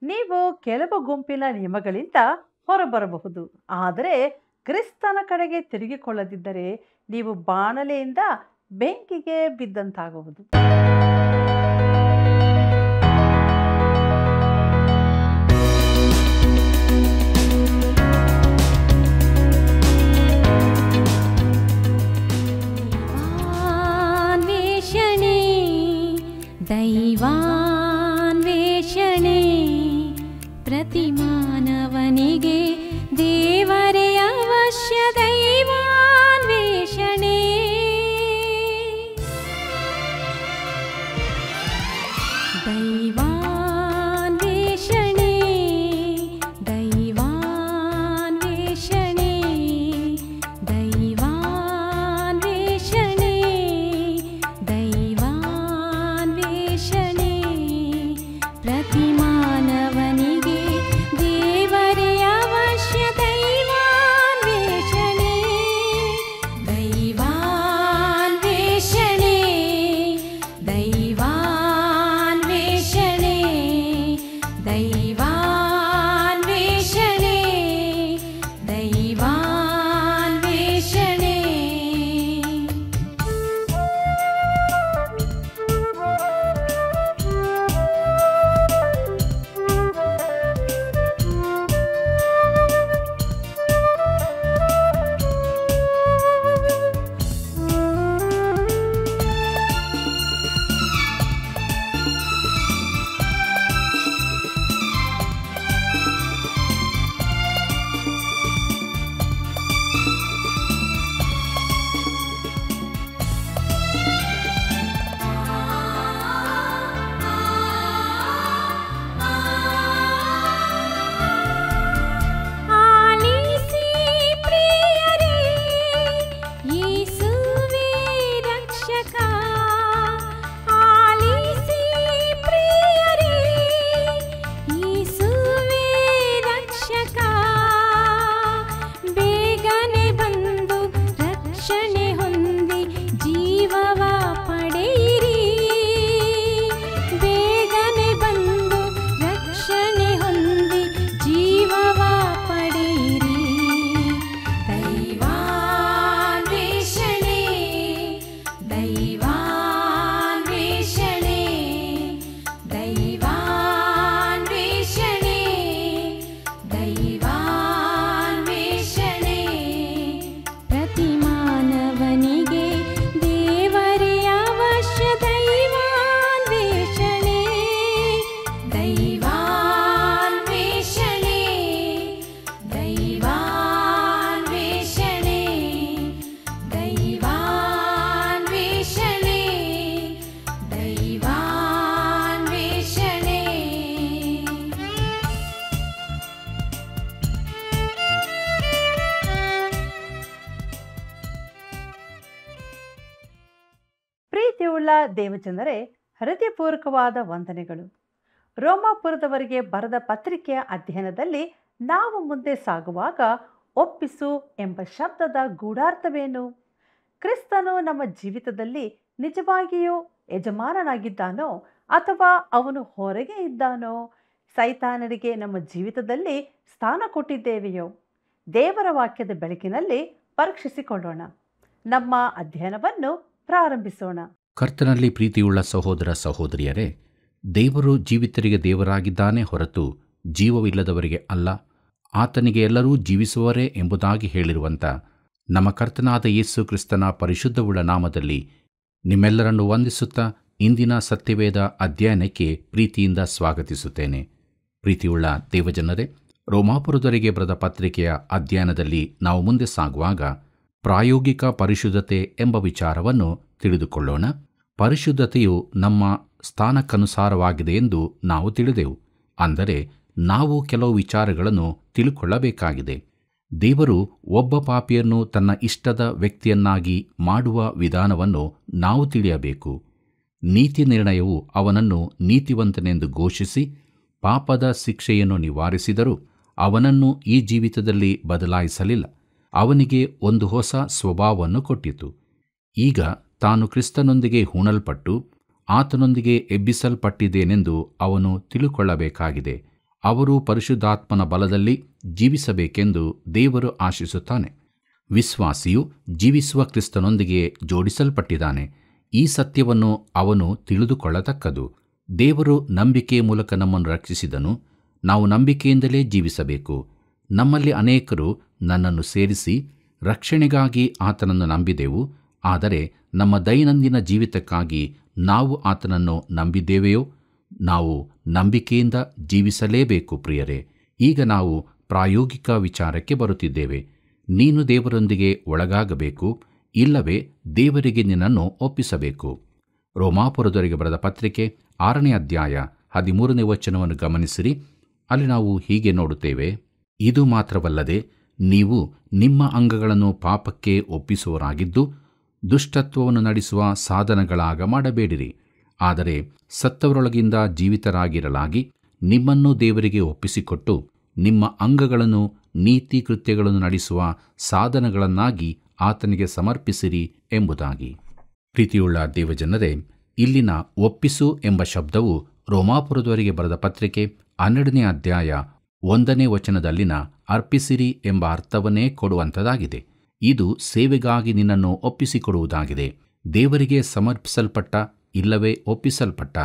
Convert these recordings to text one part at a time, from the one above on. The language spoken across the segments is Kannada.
ನೀವು ಕೆಲವು ಗುಂಪಿನ ನಿಯಮಗಳಿಂದ ಹೊರಬರಬಹುದು, ಆದರೆ ಕ್ರಿಸ್ತನ ಕಡೆಗೆ ತಿರುಗಿಕೊಳ್ಳದಿದ್ದರೆ ನೀವು ಬಾಣಲೆಯಿಂದ ಬೆಂಕಿಗೆ ಬಿದ್ದಂತಾಗುವುದು. ದೈವಾನ್ವೇಷಣೆ ಪ್ರತಿ ಮಾನವನಿಗೆ ದೇವರೇ ಅವಶ್ಯ. ದೈವಾನ್ವೇಷಣೆ ದೈವಾನ್ವೇಷಣೆ ದೈವಾನ್ವೇಷಣೆ ದೈವಾನ್ವೇಷಣೆ ದೈವಾನ್ವೇಷಣೆ ಪ್ರತಿ ಮಾನವನಿಗೆ ದೇವರೇ ಅವಶ್ಯ. ದೈವಾನ್ವೇಷಣೆ ದೈವಾನ್ವೇಷಣೆ ದೈವಾನ್ವೇಷಣೆ ದೈವಾನ್ವೇಷಣೆ ದೈವಾನ್ವೇಷಣೆ. ಪ್ರೀತಿಯುಳ್ಳ ದೇವಜನರೇ, ಹೃದಯಪೂರ್ವಕವಾದ ವಂದನೆಗಳು. ರೋಮಾಪುರದವರಿಗೆ ಬರೆದ ಪತ್ರಿಕೆಯ ಅಧ್ಯಯನದಲ್ಲಿ ನಾವು ಮುಂದೆ ಸಾಗುವಾಗ ಒಪ್ಪಿಸು ಎಂಬ ಶಬ್ದದ ಗೂಢಾರ್ಥವೇನು? ಕ್ರಿಸ್ತನು ನಮ್ಮ ಜೀವಿತದಲ್ಲಿ ನಿಜವಾಗಿಯೂ ಯಜಮಾನನಾಗಿದ್ದಾನೋ ಅಥವಾ ಅವನು ಹೊರಗೆ ಇದ್ದಾನೋ? ಸೈತಾನರಿಗೆ ನಮ್ಮ ಜೀವಿತದಲ್ಲಿ ಸ್ಥಾನ ಕೊಟ್ಟಿದ್ದೇವೆಯೋ? ದೇವರ ವಾಕ್ಯದ ಬೆಳಕಿನಲ್ಲಿ ಪರೀಕ್ಷಿಸಿಕೊಳ್ಳೋಣ. ನಮ್ಮ ಅಧ್ಯಯನವನ್ನು ಪ್ರಾರಂಭಿಸೋಣ. ಕರ್ತನಲ್ಲಿ ಪ್ರೀತಿಯುಳ್ಳ ಸಹೋದರ ಸಹೋದರಿಯರೇ, ದೇವರು ಜೀವಿತರಿಗೆ ದೇವರಾಗಿದ್ದಾನೆ ಹೊರತು ಜೀವವಿಲ್ಲದವರಿಗೆ ಅಲ್ಲ, ಆತನಿಗೆ ಎಲ್ಲರೂ ಜೀವಿಸುವರೇ ಎಂಬುದಾಗಿ ಹೇಳಿರುವಂಥ ನಮ್ಮ ಕರ್ತನಾದ ಯೇಸು ಕ್ರಿಸ್ತನ ಪರಿಶುದ್ಧವುಳ್ಳ ನಾಮದಲ್ಲಿ ನಿಮ್ಮೆಲ್ಲರನ್ನು ವಂದಿಸುತ್ತಾ ಇಂದಿನ ಸತ್ಯವೇದ ಅಧ್ಯಯನಕ್ಕೆ ಪ್ರೀತಿಯಿಂದ ಸ್ವಾಗತಿಸುತ್ತೇನೆ. ಪ್ರೀತಿಯುಳ್ಳ ದೇವಜನರೇ, ರೋಮಾಪುರದವರಿಗೆ ಬರೆದ ಪತ್ರಿಕೆಯ ಅಧ್ಯಯನದಲ್ಲಿ ನಾವು ಮುಂದೆ ಸಾಗುವಾಗ ಪ್ರಾಯೋಗಿಕ ಪರಿಶುದ್ಧತೆ ಎಂಬ ವಿಚಾರವನ್ನು ತಿಳಿದುಕೊಳ್ಳೋಣ. ಪರಿಶುದ್ಧತೆಯು ನಮ್ಮ ಸ್ಥಾನಕ್ಕನುಸಾರವಾಗಿದೆ ಎಂದು ನಾವು ತಿಳಿದೆವು. ಅಂದರೆ ನಾವು ಕೆಲವು ವಿಚಾರಗಳನ್ನು ತಿಳುಕೊಳ್ಳಬೇಕಾಗಿದೆ. ದೇವರು ಒಬ್ಬ ಪಾಪಿಯನ್ನು ತನ್ನ ಇಷ್ಟದ ವ್ಯಕ್ತಿಯನ್ನಾಗಿ ಮಾಡುವ ವಿಧಾನವನ್ನು ನಾವು ತಿಳಿಯಬೇಕು. ನೀತಿ ನಿರ್ಣಯವು ಅವನನ್ನು ನೀತಿವಂತನೆಂದು ಘೋಷಿಸಿ ಪಾಪದ ಶಿಕ್ಷೆಯನ್ನು ನಿವಾರಿಸಿದರೂ ಅವನನ್ನು ಈ ಜೀವಿತದಲ್ಲಿ ಬದಲಾಯಿಸಲಿಲ್ಲ. ಅವನಿಗೆ ಒಂದು ಹೊಸ ಸ್ವಭಾವವನ್ನು ಕೊಟ್ಟಿತು. ಈಗ ತಾನು ಕ್ರಿಸ್ತನೊಂದಿಗೆ ಹೂಣಲ್ಪಟ್ಟು ಆತನೊಂದಿಗೆ ಎಬ್ಬಿಸಲ್ಪಟ್ಟಿದ್ದೇನೆಂದು ಅವನು ತಿಳುಕೊಳ್ಳಬೇಕಾಗಿದೆ. ಅವರು ಪರಿಶುದ್ಧಾತ್ಮನ ಬಲದಲ್ಲಿ ಜೀವಿಸಬೇಕೆಂದು ದೇವರು ಆಶಿಸುತ್ತಾನೆ. ವಿಶ್ವಾಸಿಯು ಜೀವಿಸುವ ಕ್ರಿಸ್ತನೊಂದಿಗೆ ಜೋಡಿಸಲ್ಪಟ್ಟಿದ್ದಾನೆ. ಈ ಸತ್ಯವನ್ನು ಅವನು ತಿಳಿದುಕೊಳ್ಳತಕ್ಕದು. ದೇವರು ನಂಬಿಕೆಯ ಮೂಲಕ ನಮ್ಮನ್ನು ರಕ್ಷಿಸಿದನು. ನಾವು ನಂಬಿಕೆಯಿಂದಲೇ ಜೀವಿಸಬೇಕು. ನಮ್ಮಲ್ಲಿ ಅನೇಕರು ನನ್ನನ್ನು ಸೇರಿಸಿ ರಕ್ಷಣೆಗಾಗಿ ಆತನನ್ನು ನಂಬಿದೆವು, ಆದರೆ ನಮ್ಮ ದೈನಂದಿನ ಜೀವಿತಕ್ಕಾಗಿ ನಾವು ಆತನನ್ನು ನಂಬಿದ್ದೇವೆಯೋ? ನಾವು ನಂಬಿಕೆಯಿಂದ ಜೀವಿಸಲೇಬೇಕು. ಪ್ರಿಯರೇ, ಈಗ ನಾವು ಪ್ರಾಯೋಗಿಕ ವಿಚಾರಕ್ಕೆ ಬರುತ್ತಿದ್ದೇವೆ. ನೀನು ದೇವರೊಂದಿಗೆ ಒಳಗಾಗಬೇಕು, ಇಲ್ಲವೇ ದೇವರಿಗೆ ನಿನ್ನನ್ನು ಒಪ್ಪಿಸಬೇಕು. ರೋಮಾಪುರದವರಿಗೆ ಬರೆದ ಪತ್ರಿಕೆ 6ನೇ ಅಧ್ಯಾಯ 13ನೇ ವಚನವನ್ನು ಗಮನಿಸಿರಿ. ಅಲ್ಲಿ ನಾವು ಹೀಗೆ ನೋಡುತ್ತೇವೆ, ಇದು ಮಾತ್ರವಲ್ಲದೆ ನೀವು ನಿಮ್ಮ ಅಂಗಗಳನ್ನು ಪಾಪಕ್ಕೆ ಒಪ್ಪಿಸುವವರಾಗಿದ್ದು ದುಷ್ಟತ್ವವನ್ನು ನಡೆಸುವ ಸಾಧನಗಳಾಗ ಮಾಡಬೇಡಿರಿ, ಆದರೆ ಸತ್ತವರೊಳಗಿಂದ ಜೀವಿತರಾಗಿರಲಾಗಿ ನಿಮ್ಮನ್ನು ದೇವರಿಗೆ ಒಪ್ಪಿಸಿಕೊಟ್ಟು ನಿಮ್ಮ ಅಂಗಗಳನ್ನು ನೀತಿ ಕೃತ್ಯಗಳನ್ನು ನಡೆಸುವ ಸಾಧನಗಳನ್ನಾಗಿ ಆತನಿಗೆ ಸಮರ್ಪಿಸಿರಿ ಎಂಬುದಾಗಿ. ಪ್ರೀತಿಯುಳ್ಳ ದೇವಜನರೇ, ಇಲ್ಲಿನ ಒಪ್ಪಿಸು ಎಂಬ ಶಬ್ದವು ರೋಮಾಪುರದವರಿಗೆ ಬರೆದ ಪತ್ರಿಕೆ 12ನೇ ಅಧ್ಯಾಯ 1ನೇ ವಚನದಲ್ಲಿನ ಅರ್ಪಿಸಿರಿ ಎಂಬ ಅರ್ಥವನ್ನೇ ಕೊಡುವಂಥದ್ದಾಗಿದೆ. ಇದು ಸೇವೆಗಾಗಿ ನಿನ್ನನ್ನು ಒಪ್ಪಿಸಿಕೊಡುವುದಾಗಿದೆ. ದೇವರಿಗೆ ಸಮರ್ಪಿಸಲ್ಪಟ್ಟ ಇಲ್ಲವೇ ಒಪ್ಪಿಸಲ್ಪಟ್ಟ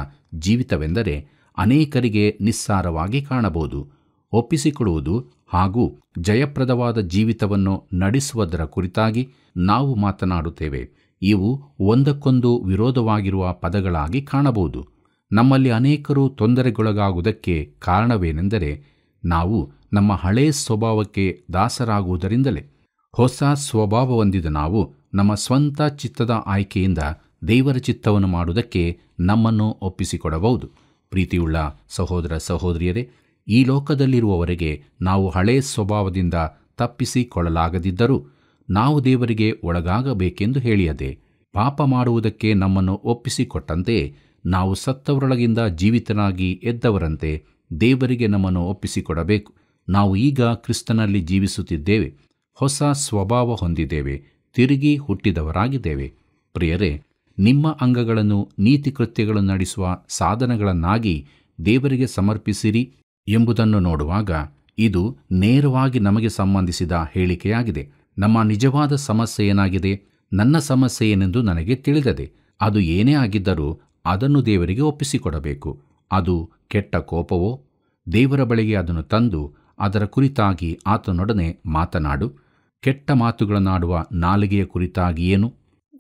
ಜೀವಿತವೆಂದರೆ ಅನೇಕರಿಗೆ ನಿಸ್ಸಾರವಾಗಿ ಕಾಣಬಹುದು. ಒಪ್ಪಿಸಿಕೊಡುವುದು ಹಾಗೂ ಜಯಪ್ರದವಾದ ಜೀವಿತವನ್ನು ನಡೆಸುವುದರ ಕುರಿತಾಗಿ ನಾವು ಮಾತನಾಡುತ್ತೇವೆ. ಇವು ಒಂದಕ್ಕೊಂದು ವಿರೋಧವಾಗಿರುವ ಪದಗಳಾಗಿ ಕಾಣಬಹುದು. ನಮ್ಮಲ್ಲಿ ಅನೇಕರು ತೊಂದರೆಗೊಳಗಾಗುವುದಕ್ಕೆ ಕಾರಣವೇನೆಂದರೆ ನಾವು ನಮ್ಮ ಹಳೇ ಸ್ವಭಾವಕ್ಕೆ ದಾಸರಾಗುವುದರಿಂದಲೇ. ಹೊಸ ಸ್ವಭಾವ ಹೊಂದಿದ ನಾವು ನಮ್ಮ ಸ್ವಂತ ಚಿತ್ತದ ಆಯ್ಕೆಯಿಂದ ದೇವರ ಚಿತ್ತವನ್ನು ಮಾಡುವುದಕ್ಕೆ ನಮ್ಮನ್ನು ಒಪ್ಪಿಸಿಕೊಡಬಹುದು. ಪ್ರೀತಿಯುಳ್ಳ ಸಹೋದರ ಸಹೋದರಿಯರೇ, ಈ ಲೋಕದಲ್ಲಿರುವವರೆಗೆ ನಾವು ಹಳೇ ಸ್ವಭಾವದಿಂದ ತಪ್ಪಿಸಿಕೊಳ್ಳಲಾಗದಿದ್ದರೂ ನಾವು ದೇವರಿಗೆ ಒಳಗಾಗಬೇಕೆಂದು ಹೇಳಿಯದೆ ಪಾಪ ಮಾಡುವುದಕ್ಕೆ ನಮ್ಮನ್ನು ಒಪ್ಪಿಸಿಕೊಟ್ಟಂತೆ ನಾವು ಸತ್ತವರೊಳಗಿಂದ ಜೀವಿತನಾಗಿ ಎದ್ದವರಂತೆ ದೇವರಿಗೆ ನಮ್ಮನ್ನು ಒಪ್ಪಿಸಿಕೊಡಬೇಕು. ನಾವು ಈಗ ಕ್ರಿಸ್ತನಲ್ಲಿ ಜೀವಿಸುತ್ತಿದ್ದೇವೆ, ಹೊಸ ಸ್ವಭಾವ ಹೊಂದಿದ್ದೇವೆ, ತಿರುಗಿ ಹುಟ್ಟಿದವರಾಗಿದ್ದೇವೆ. ಪ್ರಿಯರೇ, ನಿಮ್ಮ ಅಂಗಗಳನ್ನು ನೀತಿಕೃತ್ಯಗಳನ್ನು ನಡೆಸುವ ಸಾಧನಗಳನ್ನಾಗಿ ದೇವರಿಗೆ ಸಮರ್ಪಿಸಿರಿ ಎಂಬುದನ್ನು ನೋಡುವಾಗ ಇದು ನೇರವಾಗಿ ನಮಗೆ ಸಂಬಂಧಿಸಿದ ಹೇಳಿಕೆಯಾಗಿದೆ. ನಮ್ಮ ನಿಜವಾದ ಸಮಸ್ಯೆ ಏನಾಗಿದೆ? ನನ್ನ ಸಮಸ್ಯೆ ಏನೆಂದು ನನಗೆ ತಿಳಿದದೆ. ಅದು ಏನೇ ಆಗಿದ್ದರೂ ಅದನ್ನು ದೇವರಿಗೆ ಒಪ್ಪಿಸಿಕೊಡಬೇಕು. ಅದು ಕೆಟ್ಟ ಕೋಪವೋ? ದೇವರ ಬಳಿಗೆ ಅದನ್ನು ತಂದು ಅದರ ಕುರಿತಾಗಿ ಆತನೊಡನೆ ಮಾತನಾಡು. ಕೆಟ್ಟ ಮಾತುಗಳನ್ನಾಡುವ ನಾಲಿಗೆಯ ಕುರಿತಾಗಿ ಏನು?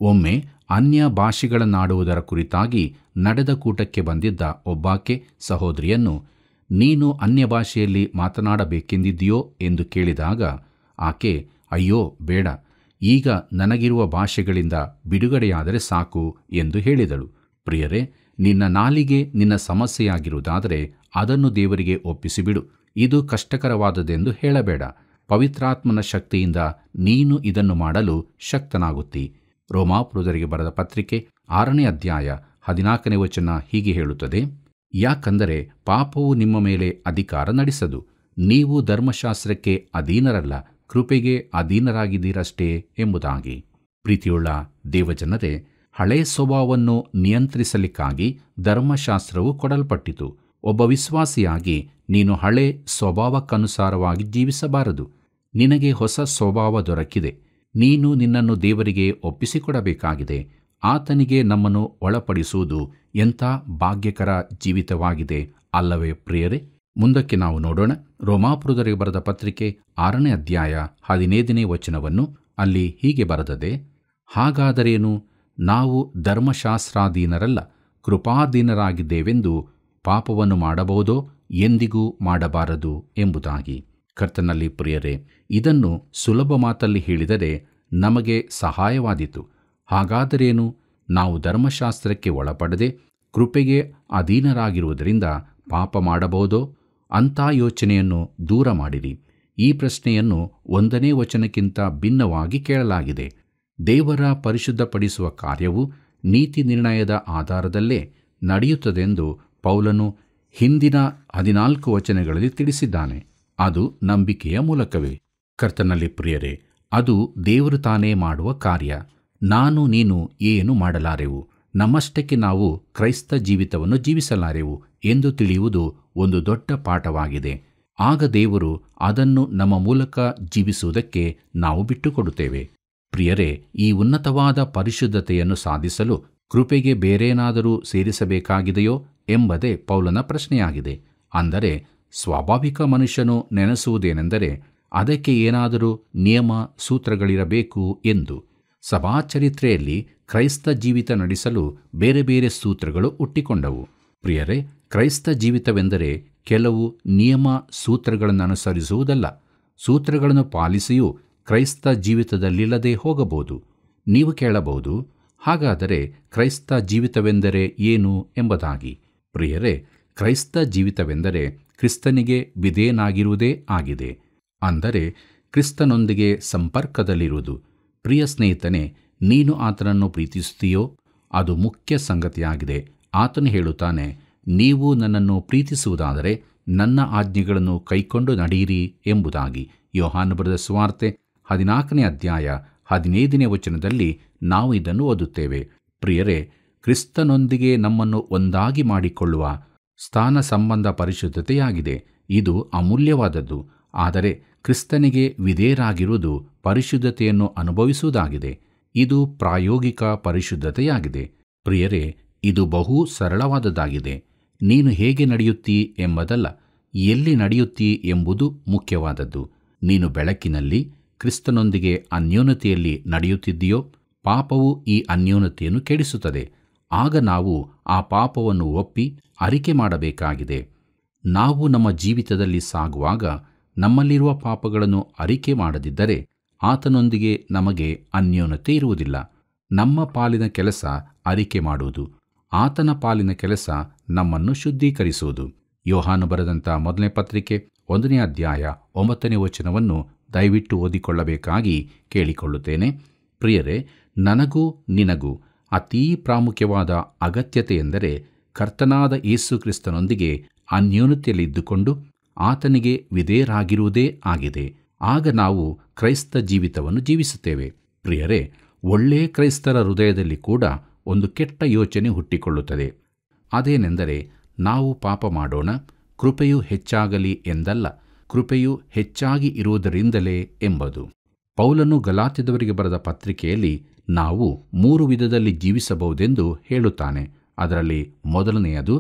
ಒಮ್ಮೆ ಅನ್ಯ ಭಾಷೆಗಳನ್ನಾಡುವುದರ ಕುರಿತಾಗಿ ನಡೆದ ಕೂಟಕ್ಕೆ ಬಂದಿದ್ದ ಒಬ್ಬಾಕೆ ಸಹೋದರಿಯನ್ನು ನೀನು ಅನ್ಯ ಭಾಷೆಯಲ್ಲಿ ಮಾತನಾಡಬೇಕೆಂದಿದೆಯೋ ಎಂದು ಕೇಳಿದಾಗ ಆಕೆ, ಅಯ್ಯೋ ಬೇಡ, ಈಗ ನನಗಿರುವ ಭಾಷೆಗಳಿಂದ ಬಿಡುಗಡೆಯಾದರೆ ಸಾಕು ಎಂದು ಹೇಳಿದಳು. ಪ್ರಿಯರೇ, ನಿನ್ನ ನಾಲಿಗೆ ನಿನ್ನ ಸಮಸ್ಯೆಯಾಗಿರುವುದಾದರೆ ಅದನ್ನು ದೇವರಿಗೆ ಒಪ್ಪಿಸಿಬಿಡು. ಇದು ಕಷ್ಟಕರವಾದದೆಂದು ಹೇಳಬೇಡ. ಪವಿತ್ರಾತ್ಮನ ಶಕ್ತಿಯಿಂದ ನೀನು ಇದನ್ನು ಮಾಡಲು ಶಕ್ತನಾಗುತ್ತಿ. ರೋಮಾಪುರದವರಿಗೆ ಬರೆದ ಪತ್ರಿಕೆ 6ನೇ ಅಧ್ಯಾಯ 14ನೇ ವಚನ ಹೀಗೆ ಹೇಳುತ್ತದೆ, ಯಾಕಂದರೆ ಪಾಪವು ನಿಮ್ಮ ಮೇಲೆ ಅಧಿಕಾರ ನಡೆಸದು. ನೀವು ಧರ್ಮಶಾಸ್ತ್ರಕ್ಕೆ ಅಧೀನರಲ್ಲ, ಕೃಪೆಗೆ ಅಧೀನರಾಗಿದ್ದೀರಷ್ಟೇ ಎಂಬುದಾಗಿ. ಪ್ರೀತಿಯುಳ್ಳ ದೇವಜನರೇ, ಹಳೆ ಸ್ವಭಾವವನ್ನು ನಿಯಂತ್ರಿಸಲಿಕ್ಕಾಗಿ ಧರ್ಮಶಾಸ್ತ್ರವು ಕೊಡಲ್ಪಟ್ಟಿತು. ಒಬ್ಬ ವಿಶ್ವಾಸಿಯಾಗಿ ನೀನು ಹಳೆ ಸ್ವಭಾವಕ್ಕನುಸಾರವಾಗಿ ಜೀವಿಸಬಾರದು. ನಿನಗೆ ಹೊಸ ಸ್ವಭಾವ ದೊರಕಿದೆ. ನೀನು ನಿನ್ನನ್ನು ದೇವರಿಗೆ ಒಪ್ಪಿಸಿಕೊಡಬೇಕಾಗಿದೆ. ಆತನಿಗೆ ನಮ್ಮನ್ನು ಒಳಪಡಿಸುವುದು ಎಂಥ ಭಾಗ್ಯಕರ ಜೀವಿತವಾಗಿದೆ ಅಲ್ಲವೇ ಪ್ರಿಯರೇ? ಮುಂದಕ್ಕೆ ನಾವು ನೋಡೋಣ. ರೋಮಾಪುರದವರಿಗೆ ಬರೆದ ಪತ್ರಿಕೆ 6ನೇ ಅಧ್ಯಾಯ 15ನೇ ವಚನವನ್ನು. ಅಲ್ಲಿ ಹೀಗೆ ಬರೆದದೆ, ಹಾಗಾದರೇನು? ನಾವು ಧರ್ಮಶಾಸ್ತ್ರಾಧೀನರಲ್ಲ, ಕೃಪಾಧೀನರಾಗಿದ್ದೇವೆಂದು ಪಾಪವನ್ನು ಮಾಡಬಹುದೋ? ಎಂದಿಗೂ ಮಾಡಬಾರದು ಎಂಬುದಾಗಿ. ಕರ್ತನಲ್ಲಿ ಪ್ರಿಯರೇ, ಇದನ್ನು ಸುಲಭ ಮಾತಲ್ಲಿ ಹೇಳಿದರೆ ನಮಗೆ ಸಹಾಯವಾದೀತು. ಹಾಗಾದರೇನು? ನಾವು ಧರ್ಮಶಾಸ್ತ್ರಕ್ಕೆ ಒಳಪಡದೆ ಕೃಪೆಗೆ ಅಧೀನರಾಗಿರುವುದರಿಂದ ಪಾಪ ಮಾಡಬಹುದೋ? ಅಂಥ ಯೋಚನೆಯನ್ನು ದೂರ ಮಾಡಿರಿ. ಈ ಪ್ರಶ್ನೆಯನ್ನು 1ನೇ ವಚನಕ್ಕಿಂತ ಭಿನ್ನವಾಗಿ ಕೇಳಲಾಗಿದೆ. ದೇವರ ಪರಿಶುದ್ಧಪಡಿಸುವ ಕಾರ್ಯವು ನೀತಿ ನಿರ್ಣಯದ ಆಧಾರದಲ್ಲೇ ನಡೆಯುತ್ತದೆಂದು ಪೌಲನು ಹಿಂದಿನ 14 ವಚನಗಳಲ್ಲಿ ತಿಳಿಸಿದ್ದಾನೆ. ಅದು ನಂಬಿಕೆಯ ಮೂಲಕವೇ. ಕರ್ತನಲ್ಲಿ ಪ್ರಿಯರೇ, ಅದು ದೇವರು ತಾನೇ ಮಾಡುವ ಕಾರ್ಯ. ನಾನು ನೀನು ಏನು ಮಾಡಲಾರೆವು, ನಮ್ಮಷ್ಟಕ್ಕೆ ನಾವು ಕ್ರೈಸ್ತ ಜೀವಿತವನ್ನು ಜೀವಿಸಲಾರೆವು ಎಂದು ತಿಳಿಯುವುದು ಒಂದು ದೊಡ್ಡ ಪಾಠವಾಗಿದೆ. ಆಗ ದೇವರು ಅದನ್ನು ನಮ್ಮ ಮೂಲಕ ಜೀವಿಸುವುದಕ್ಕೆ ನಾವು ಬಿಟ್ಟುಕೊಡುತ್ತೇವೆ. ಪ್ರಿಯರೇ, ಈ ಉನ್ನತವಾದ ಪರಿಶುದ್ಧತೆಯನ್ನು ಸಾಧಿಸಲು ಕೃಪೆಗೆ ಬೇರೇನಾದರೂ ಸೇರಿಸಬೇಕಾಗಿದೆಯೋ ಎಂಬುದೇ ಪೌಲನ ಪ್ರಶ್ನೆಯಾಗಿದೆ. ಅಂದರೆ ಸ್ವಾಭಾವಿಕ ಮನುಷ್ಯನು ನೆನೆಸುವುದೇನೆಂದರೆ ಅದಕ್ಕೆ ಏನಾದರೂ ನಿಯಮ ಸೂತ್ರಗಳಿರಬೇಕು ಎಂದು. ಸಭಾಚರಿತ್ರೆಯಲ್ಲಿ ಕ್ರೈಸ್ತ ಜೀವಿತ ನಡೆಸಲು ಬೇರೆ ಬೇರೆ ಸೂತ್ರಗಳು ಹುಟ್ಟಿಕೊಂಡವು. ಪ್ರಿಯರೇ, ಕ್ರೈಸ್ತ ಜೀವಿತವೆಂದರೆ ಕೆಲವು ನಿಯಮ ಸೂತ್ರಗಳನ್ನು ಅನುಸರಿಸುವುದಲ್ಲ. ಸೂತ್ರಗಳನ್ನು ಪಾಲಿಸಿಯೂ ಕ್ರೈಸ್ತ ಜೀವಿತದಲ್ಲಿಲ್ಲದೆ ಹೋಗಬಹುದು. ನೀವು ಕೇಳಬಹುದು, ಹಾಗಾದರೆ ಕ್ರೈಸ್ತ ಜೀವಿತವೆಂದರೆ ಏನು ಎಂಬುದಾಗಿ. ಪ್ರಿಯರೇ, ಕ್ರೈಸ್ತ ಜೀವಿತವೆಂದರೆ ಕ್ರಿಸ್ತನಿಗೆ ವಿಧೇಯನಾಗಿರುವುದೇ ಆಗಿದೆ. ಅಂದರೆ ಕ್ರಿಸ್ತನೊಂದಿಗೆ ಸಂಪರ್ಕದಲ್ಲಿರುವುದು. ಪ್ರಿಯ ಸ್ನೇಹಿತನೇ, ನೀನು ಆತನನ್ನು ಪ್ರೀತಿಸುತ್ತೀಯೋ? ಅದು ಮುಖ್ಯ ಸಂಗತಿಯಾಗಿದೆ. ಆತನು ಹೇಳುತ್ತಾನೆ, ನೀವು ನನ್ನನ್ನು ಪ್ರೀತಿಸುವುದಾದರೆ ನನ್ನ ಆಜ್ಞೆಗಳನ್ನು ಕೈಕೊಂಡು ನಡೆಯಿರಿ ಎಂಬುದಾಗಿ. ಯೋಹಾನ ಬರೆದ ಸುವಾರ್ತೆ 14ನೇ ಅಧ್ಯಾಯ 15ನೇ ವಚನದಲ್ಲಿ ನಾವು ಇದನ್ನು ಓದುತ್ತೇವೆ. ಪ್ರಿಯರೇ, ಕ್ರಿಸ್ತನೊಂದಿಗೆ ನಮ್ಮನ್ನು ಒಂದಾಗಿ ಮಾಡಿಕೊಳ್ಳುವ ಸ್ಥಾನ ಸಂಬಂಧ ಪರಿಶುದ್ಧತೆಯಾಗಿದೆ. ಇದು ಅಮೂಲ್ಯವಾದದ್ದು. ಆದರೆ ಕ್ರಿಸ್ತನಿಗೆ ವಿಧೇಯರಾಗಿರುವುದು ಪರಿಶುದ್ಧತೆಯನ್ನು ಅನುಭವಿಸುವುದಾಗಿದೆ. ಇದು ಪ್ರಾಯೋಗಿಕ ಪರಿಶುದ್ಧತೆಯಾಗಿದೆ. ಪ್ರಿಯರೇ, ಇದು ಬಹು ಸರಳವಾದದ್ದಾಗಿದೆ. ನೀನು ಹೇಗೆ ನಡೆಯುತ್ತೀ ಎಂಬುದಲ್ಲ, ಎಲ್ಲಿ ನಡೆಯುತ್ತೀ ಎಂಬುದು ಮುಖ್ಯವಾದದ್ದು. ನೀನು ಬೆಳಕಿನಲ್ಲಿ ಕ್ರಿಸ್ತನೊಂದಿಗೆ ಅನ್ಯೋನ್ಯತೆಯಲ್ಲಿ ನಡೆಯುತ್ತಿದ್ದೀಯೋ? ಪಾಪವು ಈ ಅನ್ಯೋನ್ಯತೆಯನ್ನು ಕೆಡಿಸುತ್ತದೆ. ಆಗ ನಾವು ಆ ಪಾಪವನ್ನು ಒಪ್ಪಿ ಅರಿಕೆ ಮಾಡಬೇಕಾಗಿದೆ. ನಾವು ನಮ್ಮ ಜೀವಿತದಲ್ಲಿ ಸಾಗುವಾಗ ನಮ್ಮಲ್ಲಿರುವ ಪಾಪಗಳನ್ನು ಅರಿಕೆ ಮಾಡದಿದ್ದರೆ ಆತನೊಂದಿಗೆ ನಮಗೆ ಅನ್ಯೋನ್ಯತೆ ಇರುವುದಿಲ್ಲ. ನಮ್ಮ ಪಾಲಿನ ಕೆಲಸ ಅರಿಕೆ ಮಾಡುವುದು, ಆತನ ಪಾಲಿನ ಕೆಲಸ ನಮ್ಮನ್ನು ಶುದ್ಧೀಕರಿಸುವುದು. ಯೋಹಾನ ಬರೆದಂಥ ಮೊದಲನೇ ಪತ್ರಿಕೆ 1ನೇ ಅಧ್ಯಾಯ 9ನೇ ವಚನವನ್ನು ದಯವಿಟ್ಟು ಓದಿಕೊಳ್ಳಬೇಕಾಗಿ ಕೇಳಿಕೊಳ್ಳುತ್ತೇನೆ. ಪ್ರಿಯರೇ, ನನಗೂ ನಿನಗೂ ಅತೀ ಪ್ರಾಮುಖ್ಯವಾದ ಅಗತ್ಯತೆ ಎಂದರೆ ಕರ್ತನಾದ ಯೇಸು ಕ್ರಿಸ್ತನೊಂದಿಗೆ ಅನ್ಯೋನ್ಯತೆಯಲ್ಲಿದ್ದುಕೊಂಡು ಆತನಿಗೆ ವಿಧೇಯರಾಗಿರುವುದೇ ಆಗಿದೆ. ಆಗ ನಾವು ಕ್ರೈಸ್ತ ಜೀವಿತವನ್ನು ಜೀವಿಸುತ್ತೇವೆ. ಪ್ರಿಯರೇ, ಒಳ್ಳೆಯ ಕ್ರೈಸ್ತರ ಹೃದಯದಲ್ಲಿ ಕೂಡ ಒಂದು ಕೆಟ್ಟ ಯೋಚನೆ ಹುಟ್ಟಿಕೊಳ್ಳುತ್ತದೆ. ಅದೇನೆಂದರೆ, ನಾವು ಪಾಪ ಮಾಡೋಣ, ಕೃಪೆಯು ಹೆಚ್ಚಾಗಲಿ ಎಂದಲ್ಲ, ಕೃಪೆಯು ಹೆಚ್ಚಾಗಿ ಇರುವುದರಿಂದಲೇ ಎಂಬುದು. ಪೌಲನು ಗಲಾತ್ಯದವರಿಗೆ ಬರೆದ ಪತ್ರಿಕೆಯಲ್ಲಿ ನಾವು 3 ವಿಧದಲ್ಲಿ ಜೀವಿಸಬಹುದೆಂದು ಹೇಳುತ್ತಾನೆ. ಅದರಲ್ಲಿ ಮೊದಲನೆಯದು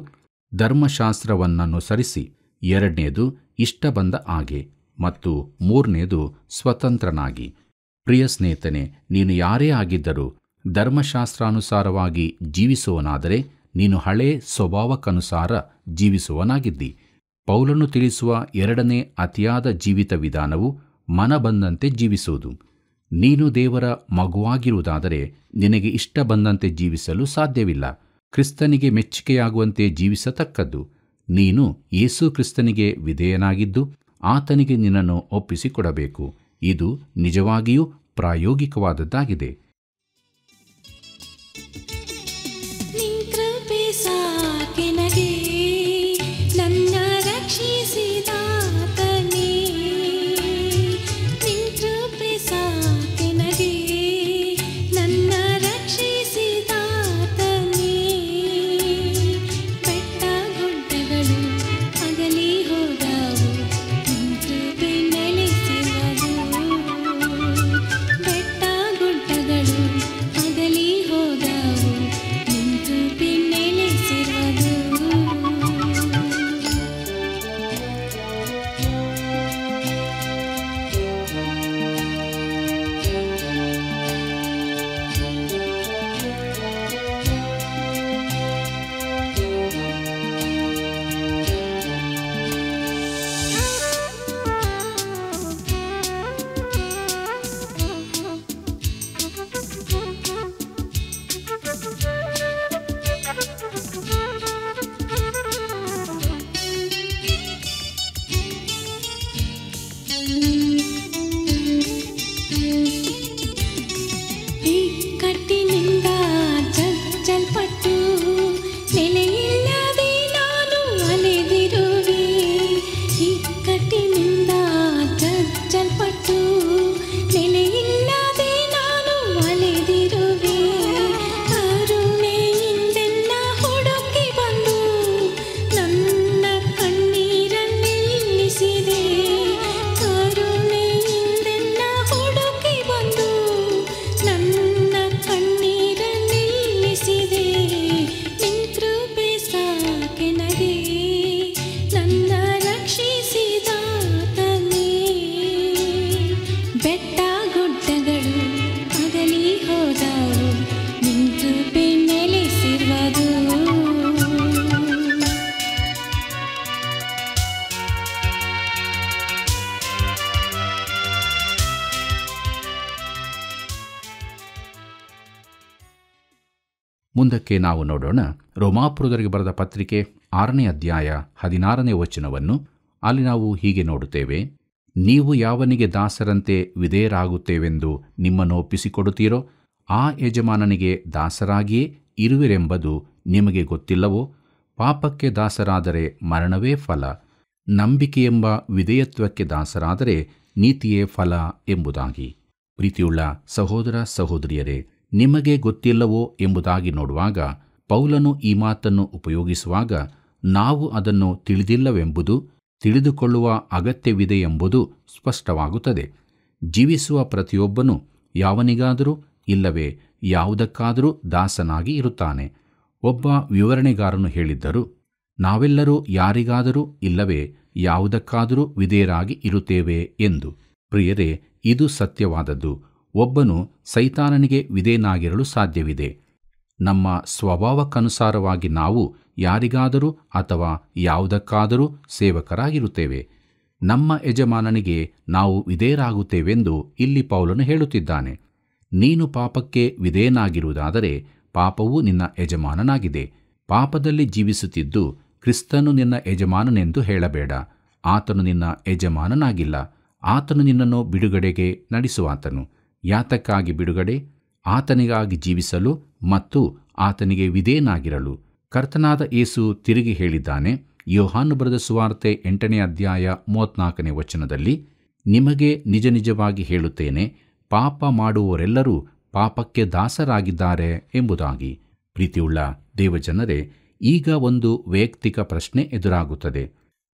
ಧರ್ಮಶಾಸ್ತ್ರವನ್ನನುಸರಿಸಿ, ಎರಡನೆಯದು ಇಷ್ಟ ಬಂದ ಹಾಗೆ, ಮತ್ತು ಮೂರನೆಯದು ಸ್ವತಂತ್ರನಾಗಿ. ಪ್ರಿಯ ಸ್ನೇಹಿತನೇ, ನೀನು ಯಾರೇ ಆಗಿದ್ದರೂ ಧರ್ಮಶಾಸ್ತ್ರಾನುಸಾರವಾಗಿ ಜೀವಿಸುವನಾದರೆ ನೀನು ಹಳೇ ಸ್ವಭಾವಕ್ಕನುಸಾರ ಜೀವಿಸುವನಾಗಿದ್ದಿ. ಪೌಲನು ತಿಳಿಸುವ ಎರಡನೇ ಅತಿಯಾದ ಜೀವಿತ ವಿಧಾನವು ಮನ ಬಂದಂತೆ ಜೀವಿಸುವುದು. ನೀನು ದೇವರ ಮಗುವಾಗಿರುವುದಾದರೆ ನಿನಗೆ ಇಷ್ಟ ಬಂದಂತೆ ಜೀವಿಸಲು ಸಾಧ್ಯವಿಲ್ಲ. ಕ್ರಿಸ್ತನಿಗೆ ಮೆಚ್ಚುಗೆಯಾಗುವಂತೆ ಜೀವಿಸತಕ್ಕದ್ದು. ನೀನು ಯೇಸು ಕ್ರಿಸ್ತನಿಗೆ ವಿಧೇಯನಾಗಿದ್ದು ಆತನಿಗೆ ನಿನ್ನನ್ನು ಒಪ್ಪಿಸಿಕೊಡಬೇಕು. ಇದು ನಿಜವಾಗಿಯೂ ಪ್ರಾಯೋಗಿಕವಾದದ್ದಾಗಿದೆ. ಬೆಟ್ಟ ಗುಡ್ಡಗಳು ಮುಂದಕ್ಕೆ ನಾವು ನೋಡೋಣ ರೋಮಾಪುರದವರಿಗೆ ಬರೆದ ಪತ್ರಿಕೆ 6ನೇ ಅಧ್ಯಾಯ 16ನೇ ವಚನವನ್ನು. ಅಲ್ಲಿ ನಾವು ಹೀಗೆ ನೋಡುತ್ತೇವೆ, ನೀವು ಯಾವನಿಗೆ ದಾಸರಂತೆ ವಿಧೇಯರಾಗುತ್ತೇವೆಂದು ನಿಮ್ಮನ್ನು ಒಪ್ಪಿಸಿಕೊಡುತ್ತೀರೋ ಆ ಯಜಮಾನನಿಗೆ ದಾಸರಾಗಿಯೇ ಇರುವಿರೆಂಬುದು ನಿಮಗೆ ಗೊತ್ತಿಲ್ಲವೋ? ಪಾಪಕ್ಕೆ ದಾಸರಾದರೆ ಮರಣವೇ ಫಲ, ನಂಬಿಕೆಯೆಂಬ ವಿಧೇಯತ್ವಕ್ಕೆ ದಾಸರಾದರೆ ನೀತಿಯೇ ಫಲ ಎಂಬುದಾಗಿ. ಪ್ರೀತಿಯುಳ್ಳ ಸಹೋದರ ಸಹೋದರಿಯರೇ, ನಿಮಗೆ ಗೊತ್ತಿಲ್ಲವೋ ಎಂಬುದಾಗಿ ನೋಡುವಾಗ ಪೌಲನು ಈ ಮಾತನ್ನು ಉಪಯೋಗಿಸುವಾಗ ನಾವು ಅದನ್ನು ತಿಳಿದಿಲ್ಲವೆಂಬುದು, ತಿಳಿದುಕೊಳ್ಳುವ ಅಗತ್ಯವಿದೆ ಎಂಬುದು ಸ್ಪಷ್ಟವಾಗುತ್ತದೆ. ಜೀವಿಸುವ ಪ್ರತಿಯೊಬ್ಬನೂ ಯಾವನಿಗಾದರೂ ಇಲ್ಲವೇ ಯಾವುದಕ್ಕಾದರೂ ದಾಸನಾಗಿ ಇರುತ್ತಾನೆ. ಒಬ್ಬ ವಿವರಣೆಗಾರನು ಹೇಳಿದ್ದರು, ನಾವೆಲ್ಲರೂ ಯಾರಿಗಾದರೂ ಇಲ್ಲವೇ ಯಾವುದಕ್ಕಾದರೂ ವಿಧೇಯರಾಗಿ ಇರುತ್ತೇವೆ ಎಂದು. ಪ್ರಿಯರೇ, ಇದು ಸತ್ಯವಾದದ್ದು. ಒಬ್ಬನು ಸೈತಾನನಿಗೆ ವಿಧೇಯನಾಗಿರಲು ಸಾಧ್ಯವಿದೆ. ನಮ್ಮ ಸ್ವಭಾವಕ್ಕನುಸಾರವಾಗಿ ನಾವು ಯಾರಿಗಾದರೂ ಅಥವಾ ಯಾವುದಕ್ಕಾದರೂ ಸೇವಕರಾಗಿರುತ್ತೇವೆ. ನಮ್ಮ ಯಜಮಾನನಿಗೆ ನಾವು ವಿಧೇಯರಾಗುತ್ತೇವೆಂದು ಇಲ್ಲಿ ಪೌಲನು ಹೇಳುತ್ತಿದ್ದಾನೆ. ನೀನು ಪಾಪಕ್ಕೆ ವಿಧೇಯನಾಗಿರುವುದಾದರೆ ಪಾಪವು ನಿನ್ನ ಯಜಮಾನನಾಗಿದೆ. ಪಾಪದಲ್ಲಿ ಜೀವಿಸುತ್ತಿದ್ದು ಕ್ರಿಸ್ತನು ನಿನ್ನ ಯಜಮಾನನೆಂದು ಹೇಳಬೇಡ. ಆತನು ನಿನ್ನ ಯಜಮಾನನಾಗಿಲ್ಲ. ಆತನು ನಿನ್ನನ್ನು ಬಿಡುಗಡೆಗೆ ನಡೆಸುವಾತನು. ಯಾತಕ್ಕಾಗಿ ಬಿಡುಗಡೆ? ಆತನಿಗಾಗಿ ಜೀವಿಸಲು ಮತ್ತು ಆತನಿಗೆ ವಿಧೇಯನಾಗಿರಲು. ಕರ್ತನಾದ ಯೇಸು ತಿರುಗಿ ಹೇಳಿದ್ದಾನೆ, ಯೋಹಾನ ಬರೆದ ಸುವಾರ್ತೆ 8ನೇ ಅಧ್ಯಾಯ 34ನೇ ವಚನದಲ್ಲಿ, ನಿಮಗೆ ನಿಜ ನಿಜವಾಗಿ ಹೇಳುತ್ತೇನೆ, ಪಾಪ ಮಾಡುವವರೆಲ್ಲರೂ ಪಾಪಕ್ಕೆ ದಾಸರಾಗಿದ್ದಾರೆ ಎಂಬುದಾಗಿ. ಪ್ರೀತಿಯುಳ್ಳ ದೇವಜನರೇ, ಈಗ ಒಂದು ವೈಯಕ್ತಿಕ ಪ್ರಶ್ನೆ ಎದುರಾಗುತ್ತದೆ.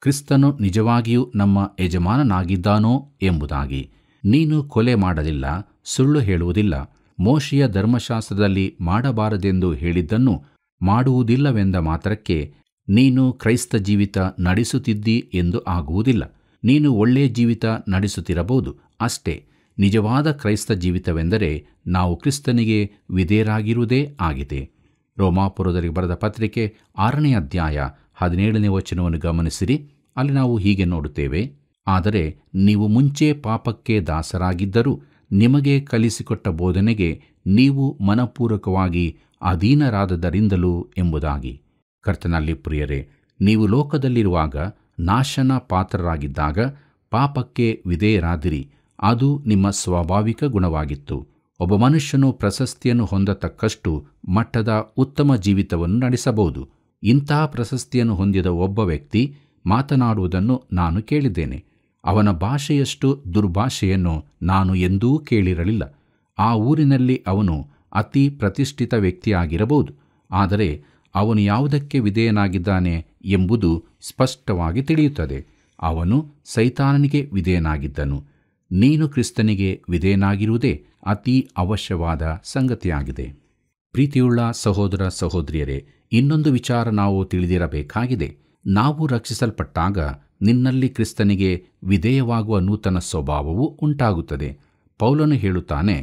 ಕ್ರಿಸ್ತನು ನಿಜವಾಗಿಯೂ ನಮ್ಮ ಯಜಮಾನನಾಗಿದ್ದಾನೋ ಎಂಬುದಾಗಿ. ನೀನು ಕೊಲೆ ಮಾಡಲಿಲ್ಲ, ಸುಳ್ಳು ಹೇಳುವುದಿಲ್ಲ, ಮೋಶೆಯ ಧರ್ಮಶಾಸ್ತ್ರದಲ್ಲಿ ಮಾಡಬಾರದೆಂದು ಹೇಳಿದ್ದನ್ನು ಮಾಡುವುದಿಲ್ಲವೆಂದ ಮಾತ್ರಕ್ಕೆ ನೀನು ಕ್ರೈಸ್ತ ಜೀವಿತ ನಡೆಸುತ್ತಿದ್ದಿ ಎಂದು ಆಗುವುದಿಲ್ಲ. ನೀನು ಒಳ್ಳೆಯ ಜೀವಿತ ನಡೆಸುತ್ತಿರಬಹುದು ಅಷ್ಟೇ. ನಿಜವಾದ ಕ್ರೈಸ್ತ ಜೀವಿತವೆಂದರೆ ನಾವು ಕ್ರಿಸ್ತನಿಗೆ ವಿಧೇಯರಾಗಿರುವುದೇ ಆಗಿದೆ. ರೋಮಾಪುರದವರಿಗೆ ಬರೆದ ಪತ್ರಿಕೆ 6ನೇ ಅಧ್ಯಾಯ 17ನೇ ವಚನವನ್ನು ಗಮನಿಸಿರಿ. ಅಲ್ಲಿ ನಾವು ಹೀಗೆ ನೋಡುತ್ತೇವೆ, ಆದರೆ ನೀವು ಮುಂಚೆ ಪಾಪಕ್ಕೆ ದಾಸರಾಗಿದ್ದರೂ ನಿಮಗೆ ಕಲಿಸಿಕೊಟ್ಟ ಬೋಧನೆಗೆ ನೀವು ಮನಪೂರ್ವಕವಾಗಿ ಅಧೀನರಾದದರಿಂದಲೂ ಎಂಬುದಾಗಿ. ಕರ್ತನಲ್ಲಿ ಪ್ರಿಯರೇ, ನೀವು ಲೋಕದಲ್ಲಿರುವಾಗ ನಾಶನ ಪಾತ್ರರಾಗಿದ್ದಾಗ ಪಾಪಕ್ಕೆ ವಿಧೇಯರಾದಿರಿ. ಅದು ನಿಮ್ಮ ಸ್ವಾಭಾವಿಕ ಗುಣವಾಗಿತ್ತು. ಒಬ್ಬ ಮನುಷ್ಯನು ಪ್ರಶಸ್ತಿಯನ್ನು ಹೊಂದತಕ್ಕಷ್ಟು ಮಟ್ಟದ ಉತ್ತಮ ಜೀವಿತವನ್ನು ನಡೆಸಬಹುದು. ಇಂತಹ ಪ್ರಶಸ್ತಿಯನ್ನು ಹೊಂದಿದ ಒಬ್ಬ ವ್ಯಕ್ತಿ ಮಾತನಾಡುವುದನ್ನು ನಾನು ಕೇಳಿದ್ದೇನೆ. ಅವನ ಭಾಷೆಯಷ್ಟು ದುರ್ಭಾಷೆಯನ್ನು ನಾನು ಎಂದೂ ಕೇಳಿರಲಿಲ್ಲ. ಆ ಊರಿನಲ್ಲಿ ಅವನು ಅತಿ ಪ್ರತಿಷ್ಠಿತ ವ್ಯಕ್ತಿಯಾಗಿರಬಹುದು, ಆದರೆ ಅವನು ಯಾವುದಕ್ಕೆ ವಿಧೇಯನಾಗಿದ್ದಾನೆ ಎಂಬುದು ಸ್ಪಷ್ಟವಾಗಿ ತಿಳಿಯುತ್ತದೆ. ಅವನು ಸೈತಾನನಿಗೆ ವಿಧೇಯನಾಗಿದ್ದನು. ನೀನು ಕ್ರಿಸ್ತನಿಗೆ ವಿಧೇಯನಾಗಿರುವುದೇ ಅತಿ ಅವಶ್ಯವಾದ ಸಂಗತಿಯಾಗಿದೆ. ಪ್ರೀತಿಯುಳ್ಳ ಸಹೋದರ ಸಹೋದರಿಯರೇ, ಇನ್ನೊಂದು ವಿಚಾರ ನಾವು ತಿಳಿದಿರಬೇಕಾಗಿದೆ. ನಾವು ರಕ್ಷಿಸಲ್ಪಟ್ಟಾಗ ನಿನ್ನಲ್ಲಿ ಕ್ರಿಸ್ತನಿಗೆ ವಿಧೇಯವಾಗುವ ನೂತನ ಸ್ವಭಾವವು ಉಂಟಾಗುತ್ತದೆ. ಪೌಲನು ಹೇಳುತ್ತಾನೆ,